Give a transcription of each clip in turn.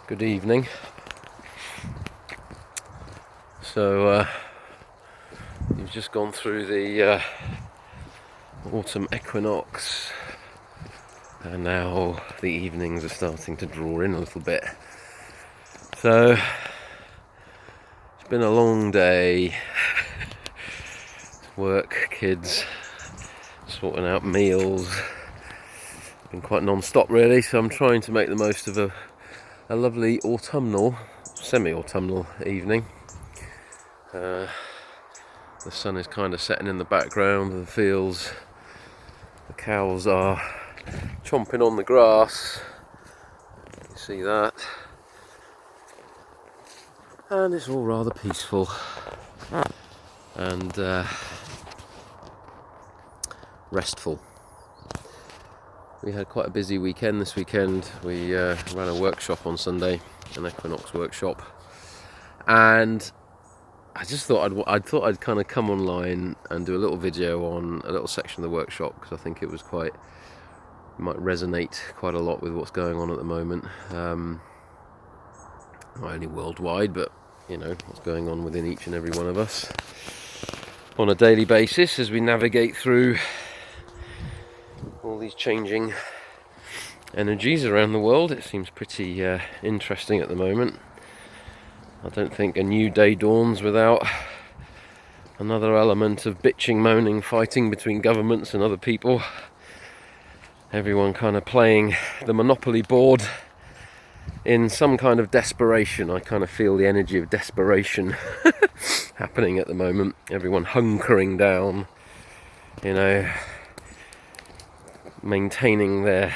Good evening. So you've just gone through the autumn equinox, and now the evenings are starting to draw in a little bit. So it's been a long day. Work, kids, sorting out meals. Been quite non-stop really, so I'm trying to make the most of a lovely autumnal, semi-autumnal evening. The sun is kind of setting in the background of the fields. The cows are chomping on the grass. You see that? And it's all rather peaceful and restful. We had quite a busy weekend this weekend. We ran a workshop on Sunday, an equinox workshop, and I just thought I'd kind of come online and do a little video on a little section of the workshop, because I think it might resonate quite a lot with what's going on at the moment. Not only worldwide, but what's going on within each and every one of us on a daily basis as we navigate through all these changing energies around the world. It seems pretty interesting at the moment. I don't think a new day dawns without another element of bitching, moaning, fighting between governments and other people. Everyone kind of playing the Monopoly board in some kind of desperation. I kind of feel the energy of desperation happening at the moment. Everyone hunkering down, maintaining their, I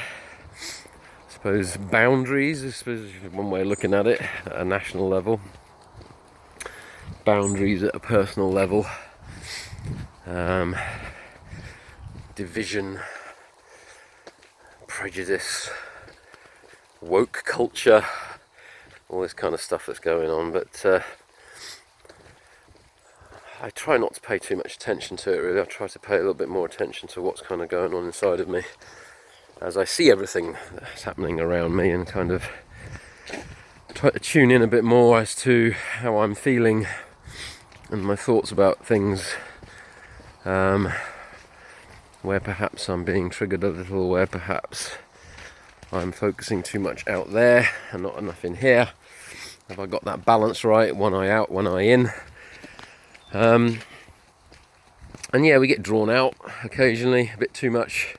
suppose, boundaries, I suppose one way of looking at it, at a national level. Boundaries at a personal level. Division, prejudice, woke culture, all this kind of stuff that's going on, but I try not to pay too much attention to it really. I try to pay a little bit more attention to what's kind of going on inside of me as I see everything that's happening around me, and kind of try to tune in a bit more as to how I'm feeling and my thoughts about things, where perhaps I'm being triggered a little, where perhaps I'm focusing too much out there and not enough in here. Have I got that balance right? One eye out, one eye in. And yeah, we get drawn out occasionally a bit too much,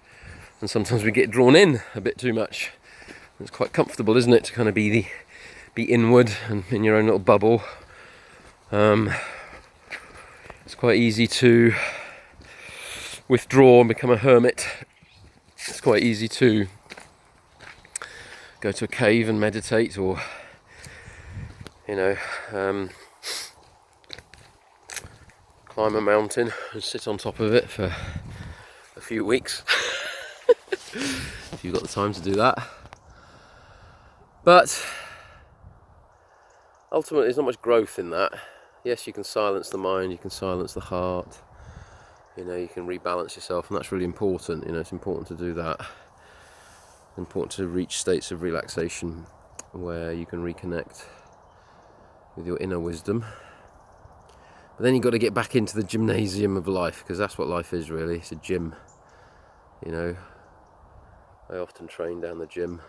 and sometimes we get drawn in a bit too much. It's quite comfortable, isn't it, to kind of be inward and in your own little bubble. It's quite easy to withdraw and become a hermit. It's quite easy to go to a cave and meditate, or climb a mountain and sit on top of it for a few weeks if you've got the time to do that. But ultimately there's not much growth in that. Yes, you can silence the mind, you can silence the heart, you can rebalance yourself, and that's really important. It's important to do that. It's important to reach states of relaxation where you can reconnect with your inner wisdom. But then you've got to get back into the gymnasium of life, because that's what life is really. It's a gym. I often train down the gym,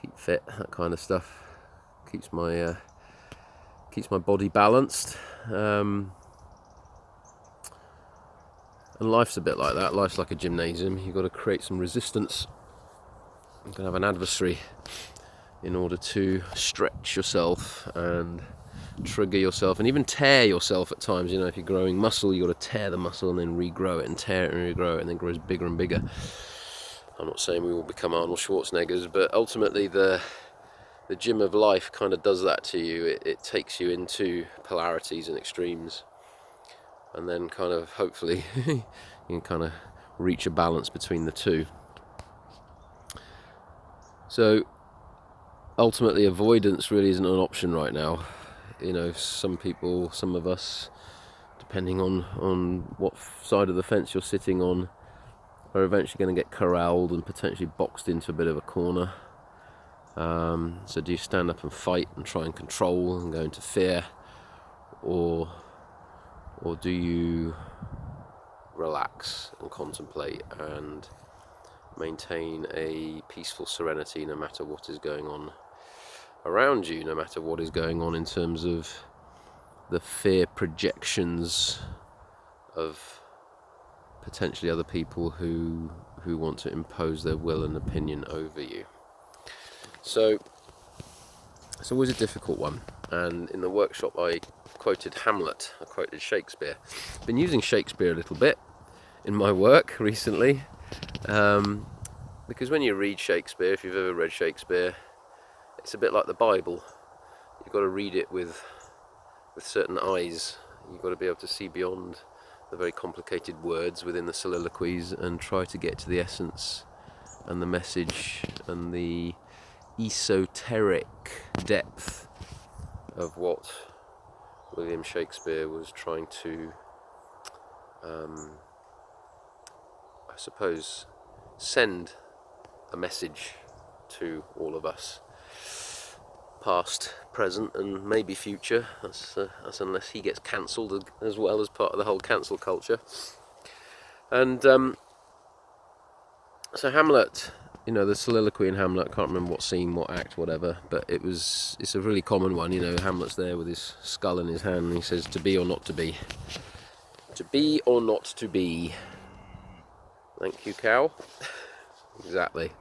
keep fit, that kind of stuff. Keeps my body balanced. And life's a bit like that. Life's like a gymnasium. You've got to create some resistance. You've got to have an adversary in order to stretch yourself and trigger yourself, and even tear yourself at times. If you're growing muscle, you've got to tear the muscle and then regrow it, and tear it and regrow it, and then it grows bigger and bigger. I'm not saying we will become Arnold Schwarzeneggers, but ultimately the gym of life kind of does that to you. It takes you into polarities and extremes, and then kind of hopefully you can kind of reach a balance between the two. So ultimately avoidance really isn't an option right now. Some people, some of us, depending on what side of the fence you're sitting on, are eventually going to get corralled and potentially boxed into a bit of a corner. So do you stand up and fight and try and control and go into fear, or do you relax and contemplate and maintain a peaceful serenity no matter what is going on around you, no matter what is going on in terms of the fear projections of potentially other people who want to impose their will and opinion over you. So it's always a difficult one, and in the workshop I quoted Hamlet, I quoted Shakespeare. I've been using Shakespeare a little bit in my work recently, because when you read Shakespeare, if you've ever read Shakespeare, it's a bit like the Bible. You've got to read it with certain eyes. You've got to be able to see beyond the very complicated words within the soliloquies and try to get to the essence and the message and the esoteric depth of what William Shakespeare was trying to, I suppose, send a message to all of us, past, present, and maybe future. That's unless he gets cancelled as well as part of the whole cancel culture. And so Hamlet, the soliloquy in Hamlet, I can't remember what scene, what act, whatever, but it's a really common one. Hamlet's there with his skull in his hand and he says, to be or not to be. To be or not to be. Thank you, cow. Exactly.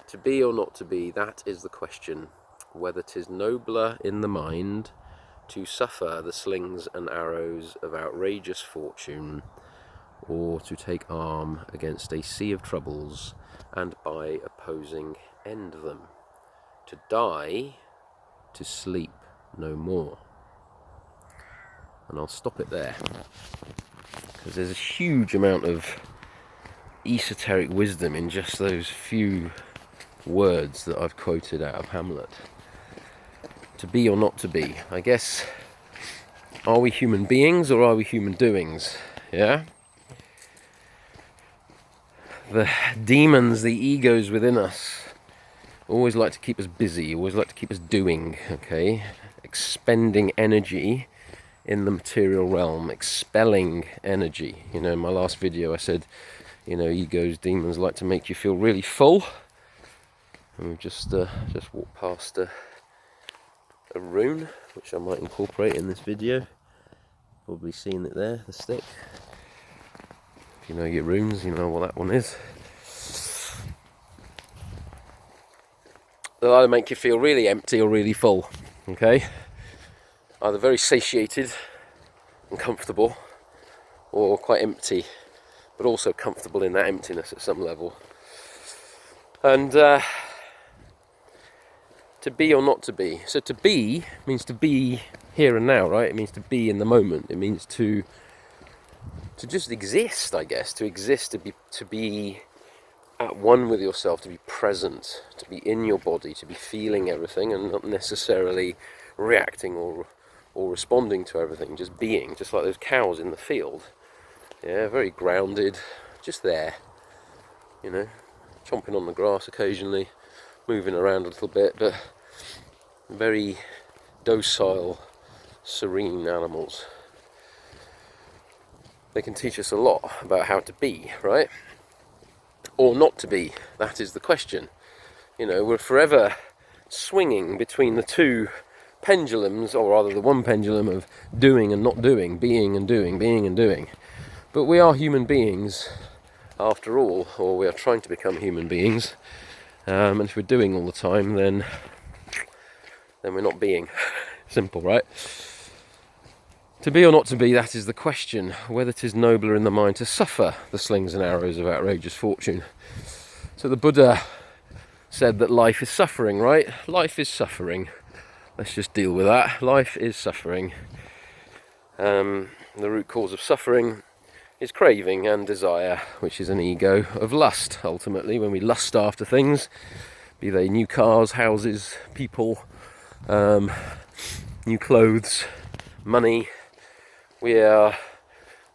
To be or not to be, that is the question. Whether 'tis nobler in the mind to suffer the slings and arrows of outrageous fortune, or to take arm against a sea of troubles, and by opposing end them. To die, to sleep no more. And I'll stop it there, because there's a huge amount of esoteric wisdom in just those few words that I've quoted out of Hamlet. To be or not to be. I guess, are we human beings or are we human doings? Yeah? The demons, the egos within us, always like to keep us busy, always like to keep us doing, okay? Expending energy in the material realm, expelling energy. In my last video I said, egos, demons like to make you feel really full. And we've just walked past a rune, which I might incorporate in this video. Probably seen it there, the stick. If you know your runes, you know what that one is. They'll either make you feel really empty or really full, okay? Either very satiated and comfortable, or quite empty, but also comfortable in that emptiness at some level. And to be or not to be. So to be means to be here and now, right? It means to be in the moment. It means to just exist, I guess. To exist, to be at one with yourself, to be present, to be in your body, to be feeling everything and not necessarily reacting or responding to everything, just being, just like those cows in the field. Yeah, very grounded, just there, chomping on the grass occasionally, moving around a little bit, but very docile, serene animals. They can teach us a lot about how to be, right? Or not to be, that is the question. We're forever swinging between the two pendulums, or rather the one pendulum of doing and not doing, being and doing, being and doing. But we are human beings, after all, or we are trying to become human beings. And if we're doing all the time, then we're not being. Simple, right? To be or not to be, that is the question. Whether 'tis nobler in the mind to suffer the slings and arrows of outrageous fortune. So the Buddha said that life is suffering, right? Life is suffering. Let's just deal with that. Life is suffering. The root cause of suffering is craving and desire, which is an ego of lust, ultimately. When we lust after things, be they new cars, houses, people, new clothes, money, we are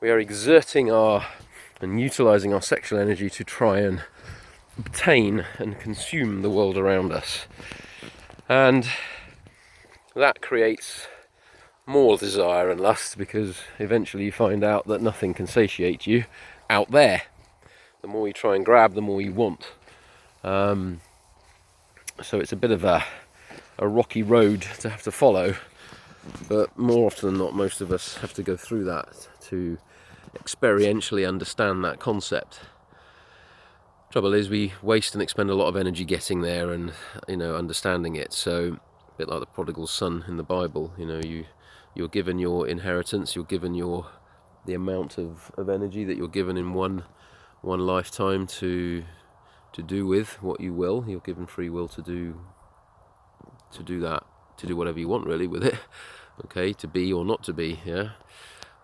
exerting and utilising our sexual energy to try and obtain and consume the world around us. And that creates more desire and lust, because eventually you find out that nothing can satiate you out there. The more you try and grab, the more you want. So it's a bit of a rocky road to have to follow, but more often than not, most of us have to go through that to experientially understand that concept. Trouble is, we waste and expend a lot of energy getting there and, understanding it. So a bit like the prodigal son in the Bible, you're given your inheritance, you're given the amount of energy that you're given in one lifetime to do with what you will. You're given free will to do that, to do whatever you want really with it. Okay, to be or not to be, yeah.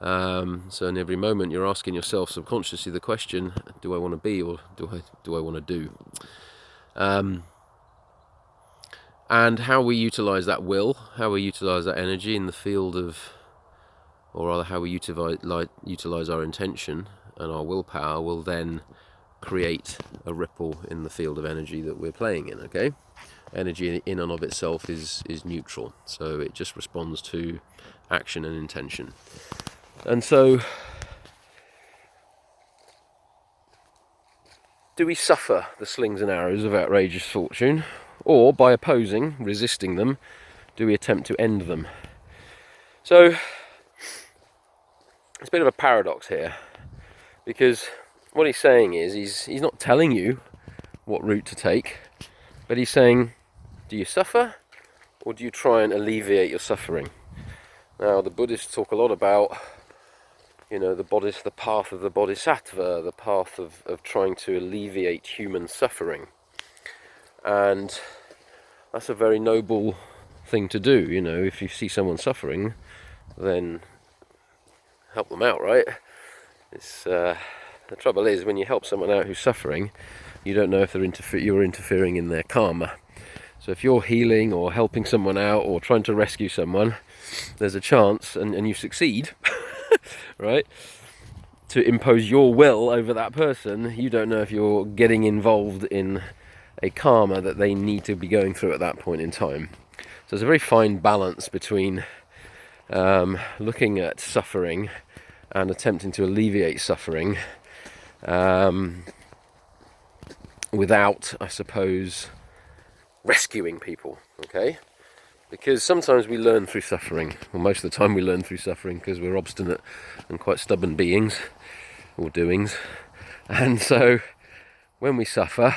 So in every moment you're asking yourself subconsciously the question, do I want to be or do I want to do? And how we utilize that will, how we utilize that energy in the field of, or rather how we utilize our intention and our willpower, will then create a ripple in the field of energy that we're playing in. Okay, energy in and of itself is neutral, so it just responds to action and intention. And so, do we suffer the slings and arrows of outrageous fortune, or by opposing, resisting them, do we attempt to end them? So it's a bit of a paradox here, because what he's saying is he's not telling you what route to take, but he's saying, do you suffer, or do you try and alleviate your suffering? Now, the Buddhists talk a lot about, the path of the bodhisattva, the path of trying to alleviate human suffering. And that's a very noble thing to do. If you see someone suffering, then help them out, right? The trouble is, when you help someone out who's suffering, you don't know if you're interfering in their karma. So if you're healing or helping someone out or trying to rescue someone, there's a chance, and you succeed, right, to impose your will over that person. You don't know if you're getting involved in a karma that they need to be going through at that point in time. So there's a very fine balance between looking at suffering and attempting to alleviate suffering without, I suppose, rescuing people, okay? Because sometimes we learn through suffering, well, most of the time we learn through suffering because we're obstinate and quite stubborn beings, or doings. And so when we suffer,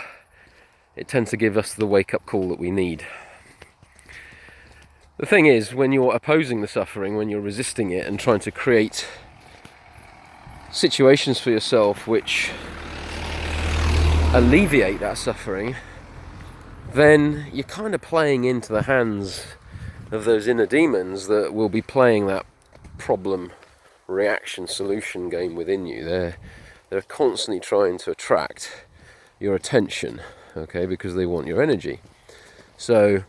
it tends to give us the wake-up call that we need. The thing is, when you're opposing the suffering, when you're resisting it and trying to create situations for yourself which alleviate that suffering, then you're kind of playing into the hands of those inner demons that will be playing that problem reaction solution game within you. They're constantly trying to attract your attention, okay, because they want your energy. So,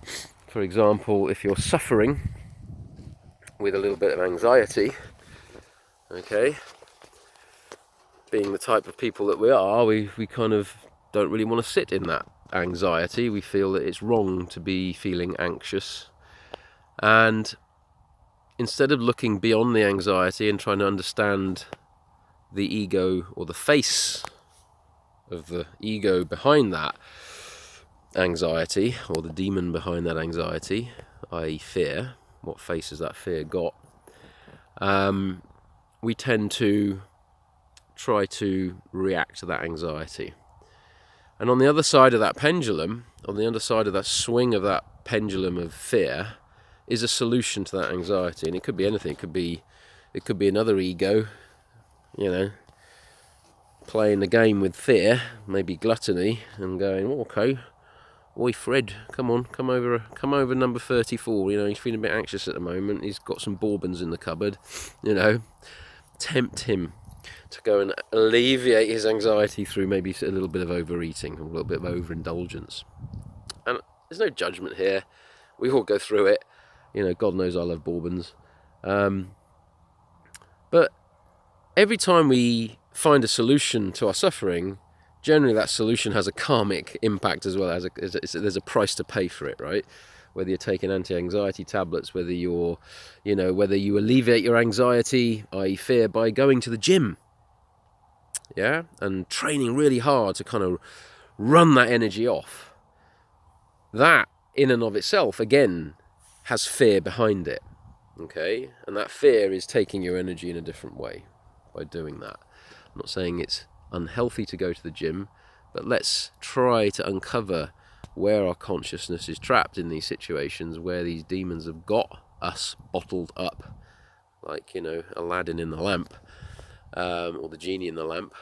for example, if you're suffering with a little bit of anxiety, okay, being the type of people that we are, we kind of don't really want to sit in that anxiety. We feel that it's wrong to be feeling anxious, and instead of looking beyond the anxiety and trying to understand the ego, or the face of the ego behind that anxiety, or the demon behind that anxiety, i.e. fear, what face has that fear got, we tend to try to react to that anxiety. And on the other side of that pendulum, on the other side of that swing of that pendulum of fear, is a solution to that anxiety. And it could be anything. It could be another ego, playing the game with fear, maybe gluttony, and going, okay, oi Fred, come over number 34, he's feeling a bit anxious at the moment, he's got some bourbons in the cupboard, tempt him to go and alleviate his anxiety through maybe a little bit of overeating, a little bit of overindulgence. And there's no judgment here, we all go through it, God knows I love bourbons, but every time we find a solution to our suffering, generally that solution has a karmic impact as well. There's a price to pay for it, right? whether you're taking anti-anxiety tablets, whether you're, whether you alleviate your anxiety, i.e. fear, by going to the gym, yeah, and training really hard to kind of run that energy off. That, in and of itself, again, has fear behind it, okay? And that fear is taking your energy in a different way by doing that. I'm not saying it's unhealthy to go to the gym, but let's try to uncover where our consciousness is trapped in these situations where these demons have got us bottled up, like, Aladdin in the lamp, or the genie in the lamp.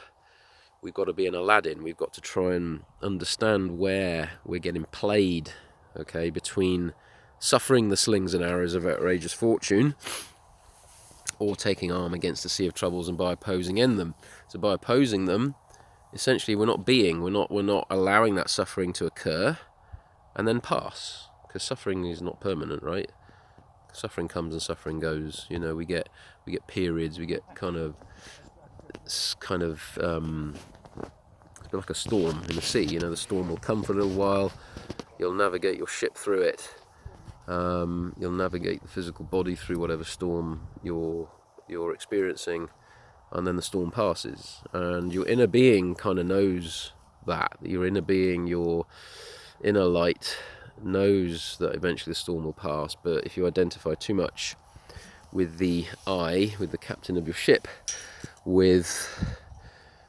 We've got to be an Aladdin. We've got to try and understand where we're getting played, okay, between suffering the slings and arrows of outrageous fortune or taking arm against the sea of troubles and by opposing in them. So by opposing them, essentially we're not allowing that suffering to occur and then pass, because suffering is not permanent, right? Suffering comes and suffering goes. We get periods, we get it's a bit like a storm in the sea. The storm will come for a little while, you'll navigate your ship through it, you'll navigate the physical body through whatever storm you're experiencing, and then the storm passes, and your inner being kind of knows that. Your inner being, your inner light, knows that eventually the storm will pass. But if you identify too much with the I, with the captain of your ship, with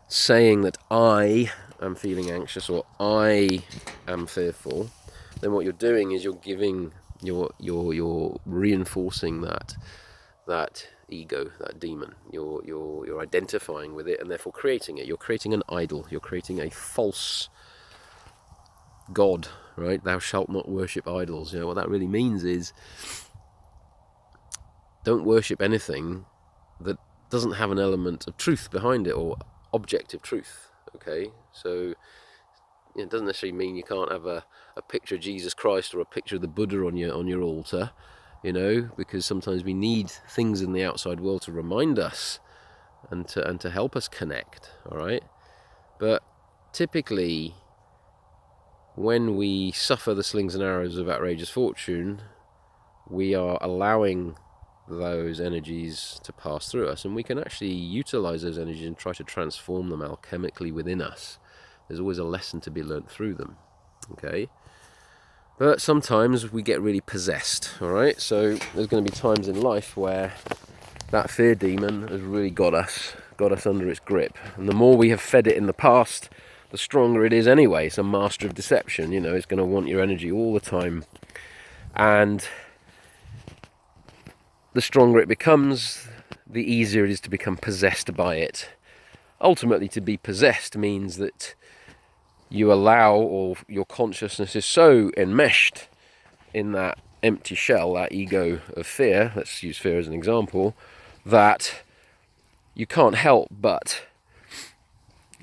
saying that I am feeling anxious or I am fearful, then what you're doing is you're reinforcing that ego, that demon. You're identifying with it and therefore creating it. You're creating an idol. You're creating a false god, right? Thou shalt not worship idols. What that really means is don't worship anything that doesn't have an element of truth behind it, or objective truth, okay? So it doesn't necessarily mean you can't have a picture of Jesus Christ or a picture of the Buddha on your altar, because sometimes we need things in the outside world to remind us and to help us connect, all right? But typically, when we suffer the slings and arrows of outrageous fortune, we are allowing those energies to pass through us, and we can actually utilize those energies and try to transform them alchemically within us. There's always a lesson to be learnt through them, okay? But sometimes we get really possessed, all right? So there's going to be times in life where that fear demon has really got us under its grip, and the more we have fed it in the past, the stronger it is anyway. It's a master of deception. It's going to want your energy all the time, and the stronger it becomes, the easier it is to become possessed by it. Ultimately, to be possessed means that you allow, or your consciousness is so enmeshed in that empty shell, that ego of fear, let's use fear as an example, that you can't help but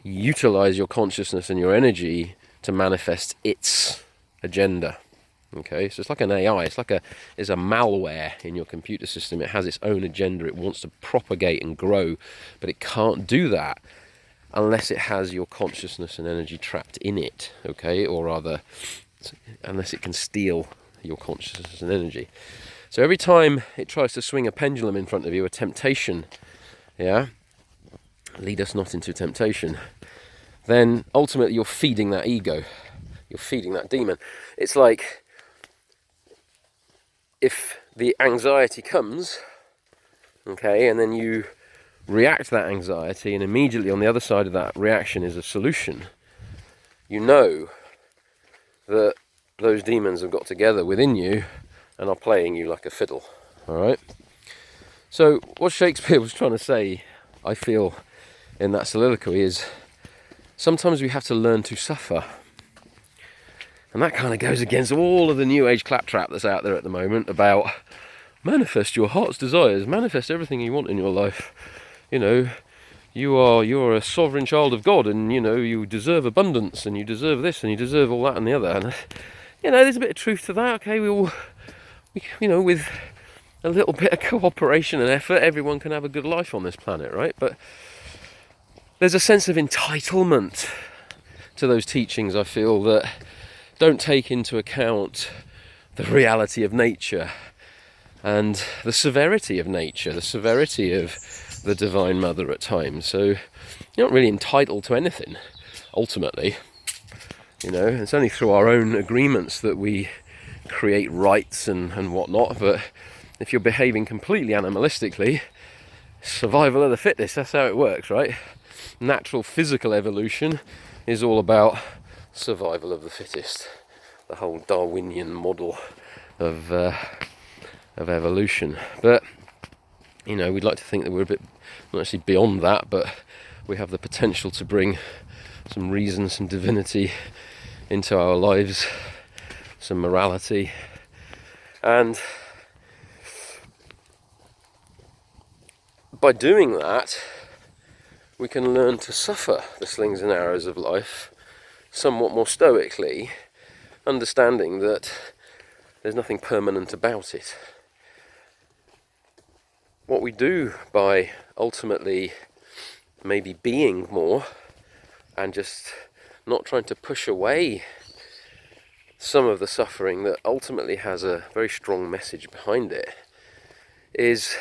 utilize your consciousness and your energy to manifest its agenda. Okay, so it's like an AI, it's a malware in your computer system. It has its own agenda, it wants to propagate and grow, but it can't do that unless it has your consciousness and energy trapped in it, okay, or rather, unless it can steal your consciousness and energy. So every time it tries to swing a pendulum in front of you, a temptation, yeah, lead us not into temptation, then ultimately you're feeding that ego, you're feeding that demon. It's like, if the anxiety comes, okay, and then you react to that anxiety, and immediately on the other side of that reaction is a solution, you know that those demons have got together within you and are playing you like a fiddle, all right? So what Shakespeare was trying to say, I feel, in that soliloquy is sometimes we have to learn to suffer. And that kind of goes against all of the new age claptrap that's out there at the moment about manifest your heart's desires, manifest everything you want in your life. You're a sovereign child of God, and you deserve abundance, and you deserve this, and you deserve all that and the other. And there's a bit of truth to that. Okay, with a little bit of cooperation and effort, everyone can have a good life on this planet, right? But there's a sense of entitlement to those teachings, I feel, that don't take into account the reality of nature and the severity of nature, the severity of the Divine Mother at times. So you're not really entitled to anything, ultimately. It's only through our own agreements that we create rights and whatnot, but if you're behaving completely animalistically, survival of the fittest, that's how it works, right? Natural physical evolution is all about survival of the fittest, the whole Darwinian model of evolution. But we'd like to think that we're a bit, not actually beyond that, but we have the potential to bring some reason, some divinity into our lives, some morality, and by doing that we can learn to suffer the slings and arrows of life somewhat more stoically, understanding that there's nothing permanent about it. What we do by ultimately maybe being more and just not trying to push away some of the suffering that ultimately has a very strong message behind it, is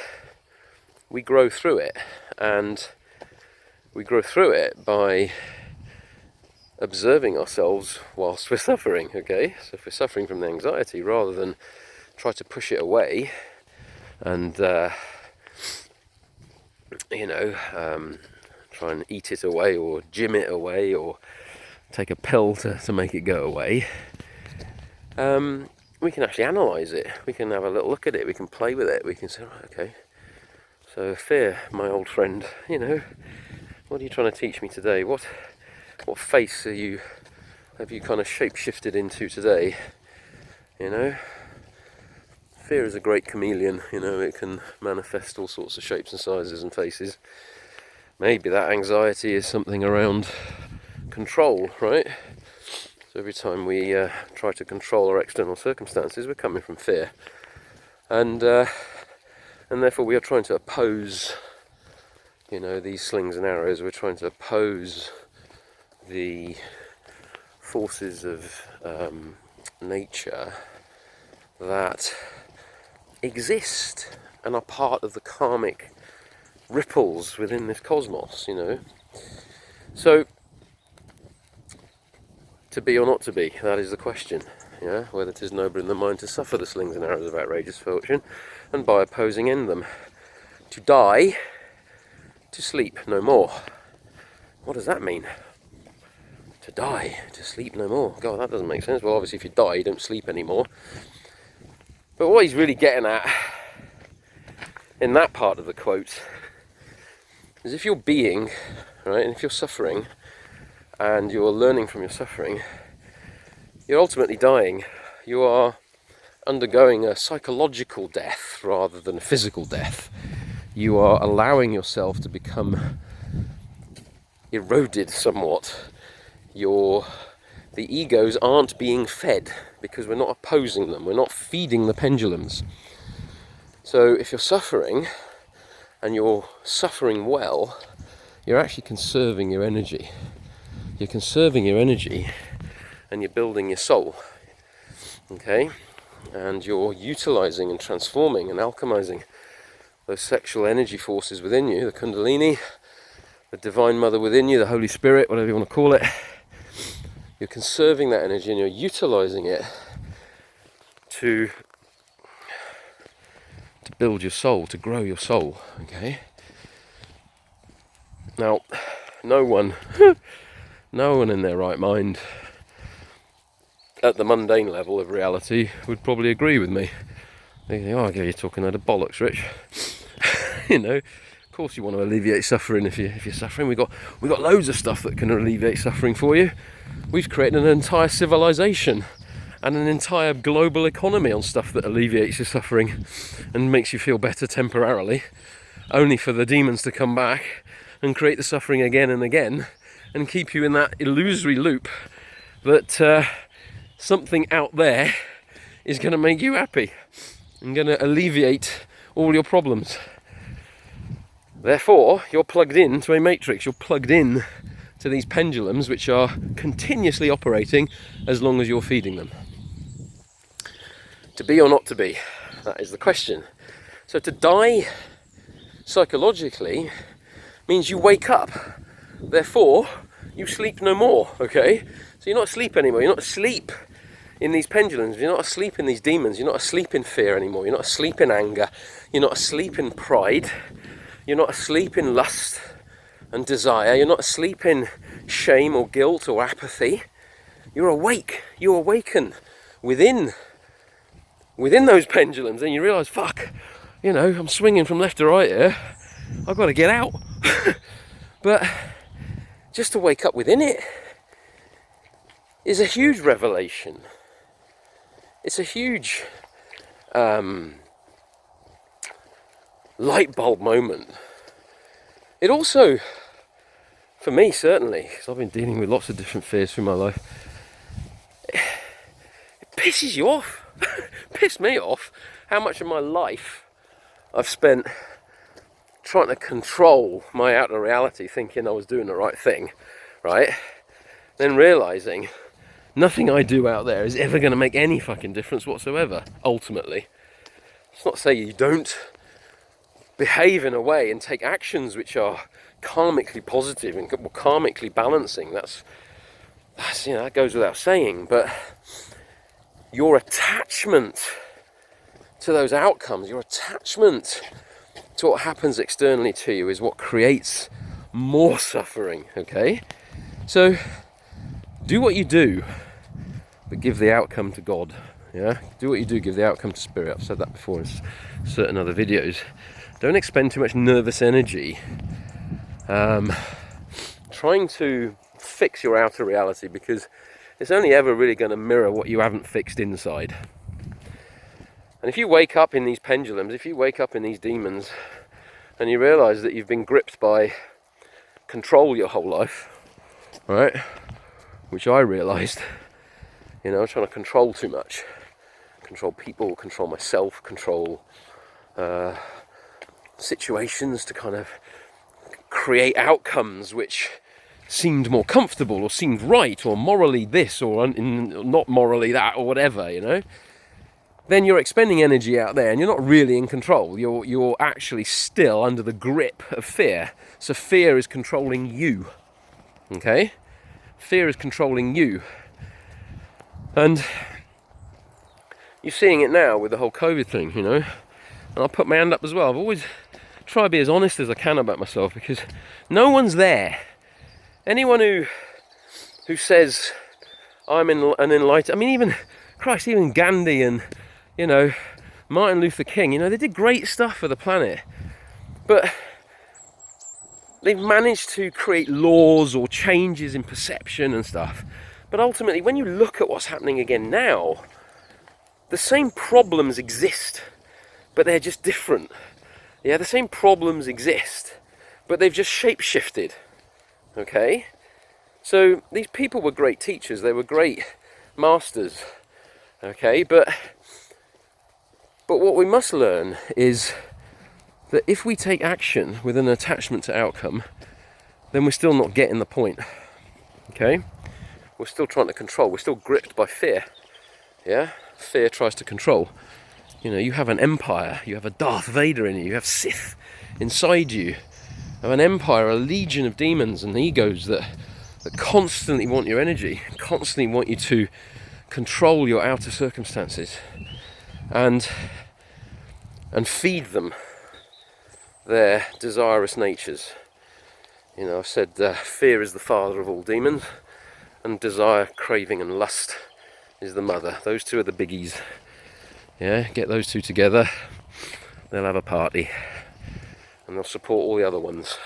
we grow through it. And we grow through it by observing ourselves whilst we're suffering, okay? So if we're suffering from the anxiety, rather than try to push it away and try and eat it away or gym it away or take a pill to make it go away, we can actually analyse it. We can have a little look at it. We can play with it. We can say, right, okay, so fear, my old friend, what are you trying to teach me today? What face have you kind of shape-shifted into today? Fear is a great chameleon. It can manifest all sorts of shapes and sizes and faces. Maybe that anxiety is something around control, right? So every time we try to control our external circumstances, we're coming from fear, and therefore we are trying to oppose, these slings and arrows. We're trying to oppose the forces of nature that exist and are part of the karmic ripples within this cosmos. So, to be or not to be, that is the question. Whether 'tis noble in the mind to suffer the slings and arrows of outrageous fortune, and by opposing end them, to die, to sleep no more. What does that mean? To die, to sleep no more. God, that doesn't make sense. Well, obviously if you die, you don't sleep anymore. But what he's really getting at in that part of the quote is, if you're being, right, and if you're suffering, and you're learning from your suffering, you're ultimately dying. You are undergoing a psychological death rather than a physical death. You are allowing yourself to become eroded somewhat. The egos aren't being fed because we're not opposing them. We're not feeding the pendulums. So if you're suffering, and you're suffering well, you're actually conserving your energy. You're conserving your energy and you're building your soul, okay? And you're utilizing and transforming and alchemizing those sexual energy forces within you, the Kundalini, the Divine Mother within you, the Holy Spirit, whatever you want to call it. You're conserving that energy and you're utilizing it to build your soul, to grow your soul, okay? Now, no one in their right mind at the mundane level of reality would probably agree with me. They think, okay, you're talking out of bollocks, Rich. Of course you want to alleviate suffering if you're suffering. We've got loads of stuff that can alleviate suffering for you. We've created an entire civilization and an entire global economy on stuff that alleviates your suffering and makes you feel better temporarily, only for the demons to come back and create the suffering again and again and keep you in that illusory loop that something out there is going to make you happy and going to alleviate all your problems. Therefore, you're plugged in to a matrix. You're plugged in to these pendulums which are continuously operating as long as you're feeding them. To be or not to be? That is the question. So to die psychologically means you wake up. Therefore, you sleep no more, okay? So you're not asleep anymore. You're not asleep in these pendulums. You're not asleep in these demons. You're not asleep in fear anymore. You're not asleep in anger. You're not asleep in pride. You're not asleep in lust and desire. You're not asleep in shame or guilt or apathy. You're awake. You awaken within those pendulums, and you realise, fuck, you know, I'm swinging from left to right here. I've got to get out. But just to wake up within it is a huge revelation. It's a huge light bulb moment. It also, for me certainly, because I've been dealing with lots of different fears through my life, it pisses you off. Pissed me off how much of my life I've spent trying to control my outer reality, thinking I was doing the right thing, right? Then realising nothing I do out there is ever going to make any fucking difference whatsoever, ultimately. It's not to say you don't behave in a way and take actions which are karmically positive and karmically balancing. That's you know, that goes without saying, but your attachment to those outcomes, your attachment to what happens externally to you is what creates more suffering, okay? So do what you do, but give the outcome to God, yeah? Do what you do, give the outcome to Spirit. I've said that before in certain other videos. Don't expend too much nervous energy trying to fix your outer reality, because it's only ever really going to mirror what you haven't fixed inside. And if you wake up in these pendulums, if you wake up in these demons, and you realise that you've been gripped by control your whole life, right? Which I realised, you know, trying to control too much. Control people, control myself, control situations to kind of create outcomes which seemed more comfortable or seemed right or morally this or not morally that or whatever, you know, then you're expending energy out there and you're not really in control. You're actually still under the grip of fear. So fear is controlling you, okay? Fear is controlling you. And you're seeing it now with the whole COVID thing, you know, and I'll put my hand up as well. I've always tried to be as honest as I can about myself, because no one's there. Anyone who says I'm an enlightened, I mean, even Gandhi and, you know, Martin Luther King, you know, they did great stuff for the planet, but they've managed to create laws or changes in perception and stuff. But ultimately, when you look at what's happening again now, the same problems exist, but they're just different. Yeah, the same problems exist, but they've just shape-shifted. Okay, so these people were great teachers, they were great masters, okay, but what we must learn is that if we take action with an attachment to outcome, then we're still not getting the point, okay? We're still trying to control, we're still gripped by fear, yeah? Fear tries to control. You know, you have an empire, you have a Darth Vader in you have Sith inside you. Of an empire, a legion of demons and egos that constantly want your energy, constantly want you to control your outer circumstances and feed them their desirous natures. You know, I've said fear is the father of all demons, and desire, craving and lust is the mother. Those two are the biggies. Yeah, get those two together, they'll have a party. And they'll support all the other ones.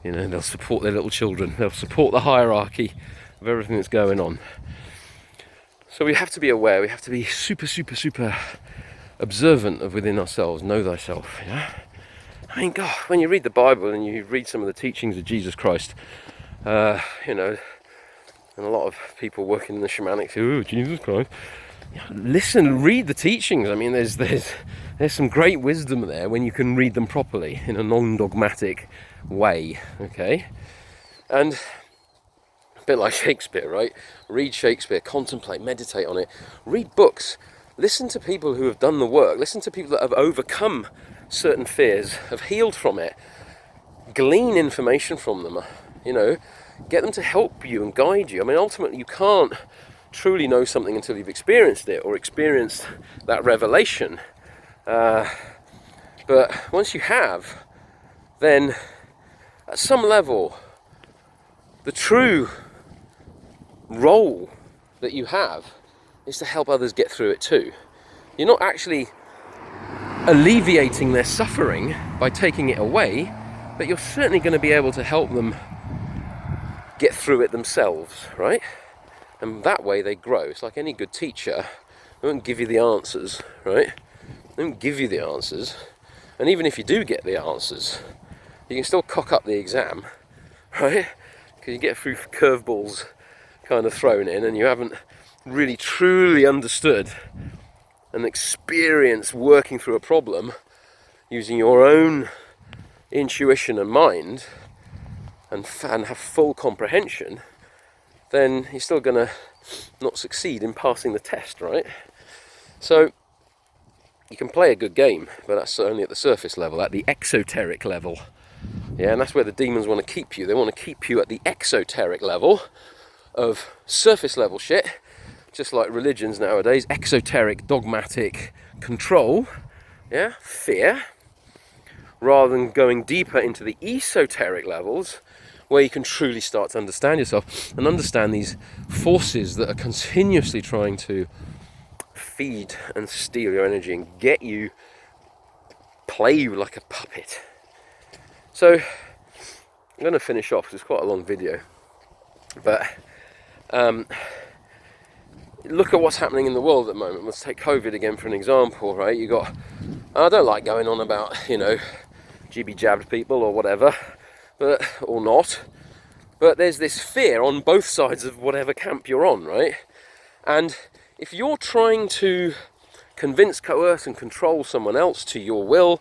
You know, they'll support their little children. They'll support the hierarchy of everything that's going on. So we have to be aware. We have to be super, super, super observant of within ourselves. Know thyself. Yeah. I mean, God, when you read the Bible and you read some of the teachings of Jesus Christ, you know, and a lot of people working in the shamanic field, oh, Jesus Christ. Listen, read the teachings. I mean, there's some great wisdom there when you can read them properly in a non-dogmatic way, okay? And a bit like Shakespeare, right? Read Shakespeare, contemplate, meditate on it. Read books Listen to people who have done the work. Listen to people that have overcome certain fears, have healed from it. Glean information from them, you know, get them to help you and guide you. I mean, ultimately, you can't truly know something until you've experienced it or experienced that revelation. But once you have, then at some level, the true role that you have is to help others get through it too. You're not actually alleviating their suffering by taking it away, but you're certainly going to be able to help them get through it themselves, right? And that way they grow. It's like any good teacher. They won't give you the answers, right? They won't give you the answers. And even if you do get the answers, you can still cock up the exam, right? Because you get through curveballs kind of thrown in and you haven't really truly understood and experienced working through a problem using your own intuition and mind and have full comprehension, then you're still going to not succeed in passing the test, right? So you can play a good game, but that's only at the surface level, at the exoteric level. Yeah, and that's where the demons want to keep you. They want to keep you at the exoteric level of surface level shit, just like religions nowadays. Exoteric, dogmatic control, yeah, fear, rather than going deeper into the esoteric levels where you can truly start to understand yourself and understand these forces that are continuously trying to feed and steal your energy and get you, play you like a puppet. So I'm going to finish off because it's quite a long video, but look at what's happening in the world at the moment. Let's take COVID again for an example, right? You got, I don't like going on about, you know, jibby-jabbed people or whatever, but or not, but there's this fear on both sides of whatever camp you're on, right? And if you're trying to convince, coerce and control someone else to your will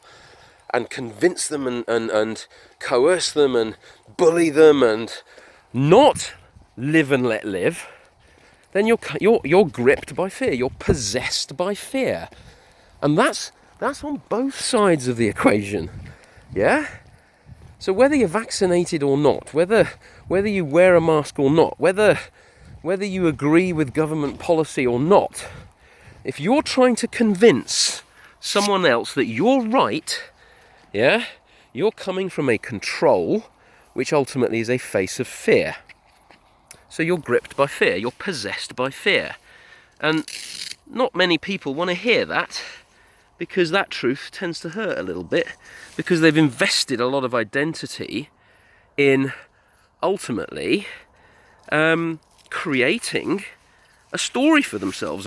and convince them and coerce them and bully them and not live and let live, then you're gripped by fear, you're possessed by fear. And that's on both sides of the equation, yeah? So whether you're vaccinated or not, whether you wear a mask or not, whether you agree with government policy or not, if you're trying to convince someone else that you're right, yeah, you're coming from a control, which ultimately is a face of fear. So you're gripped by fear, you're possessed by fear. And not many people want to hear that, because that truth tends to hurt a little bit, because they've invested a lot of identity in ultimately creating a story for themselves.